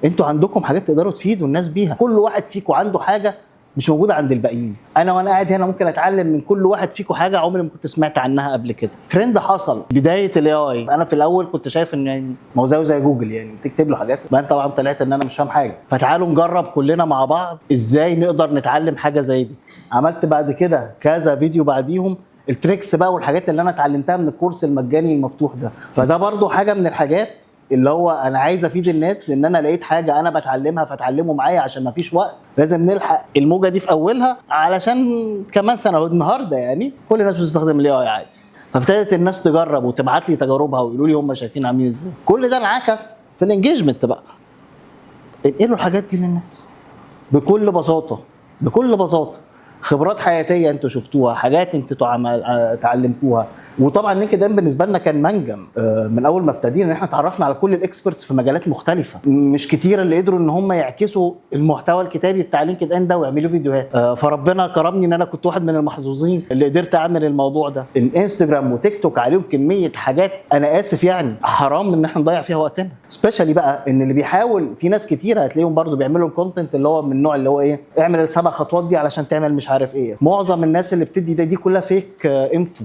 انتوا عندكم حاجات تقدروا تفيدوا الناس بيها، كل واحد فيكم عنده حاجه مش موجوده عند الباقيين. انا وانا قاعد هنا ممكن اتعلم من كل واحد فيكم حاجه عمري ما كنت سمعت عنها قبل كده. ترند حصل بدايه الاي اي. انا في الاول كنت شايف ان يعني ما هو زي جوجل، يعني بتكتب له حاجات، بعدين طبعا طلعت ان انا مش فاهم حاجه. فتعالوا نجرب كلنا مع بعض ازاي نقدر نتعلم حاجه زي دي. عملت بعد كده كذا فيديو بعديهم التريكس بقى والحاجات اللي انا اتعلمتها من الكورس المجاني المفتوح ده. فده برضو حاجه من الحاجات اللي هو انا عايز افيد الناس، لان انا لقيت حاجه انا بتعلمها فتعلموا معايا عشان ما فيش وقت. لازم نلحق الموجه دي في اولها علشان كمان سنه النهارده يعني كل الناس بتستخدم الاي اي عادي. فابتدت الناس تجرب وتبعت لي تجاربها ويقولوا لي هم شايفين عاملين ازاي. كل ده انعكس في الانجيجمنت بقى. انقلوا الحاجات دي للناس بكل بساطه، بكل بساطه. خبرات حياتيه انتوا شفتوها، حاجات انتوا اتعلمتوها. وطبعا لينكد ان بالنسبه لنا كان منجم من اول ما ابتدينا ان احنا اتعرفنا على كل الاكسبرتس في مجالات مختلفه. مش كتير اللي قدروا ان هم يعكسوا المحتوى الكتابي بتاع لينكد ان ده ويعملوا فيديوهات. فربنا كرمني ان انا كنت واحد من المحظوظين اللي قدرت اعمل الموضوع ده. الانستجرام وتيك توك عليهم كميه حاجات انا اسف يعني حرام ان احنا نضيع فيها وقتنا. سبيشالي بقى ان اللي بيحاول، في ناس كتير هتلاقيهم برضو بيعملوا الكونتنت اللي هو من النوع اللي هو ايه، اعمل ال7 خطوات دي علشان تعمل مش عارف ايه. معظم الناس اللي بتدي دي كلها فيك انفو.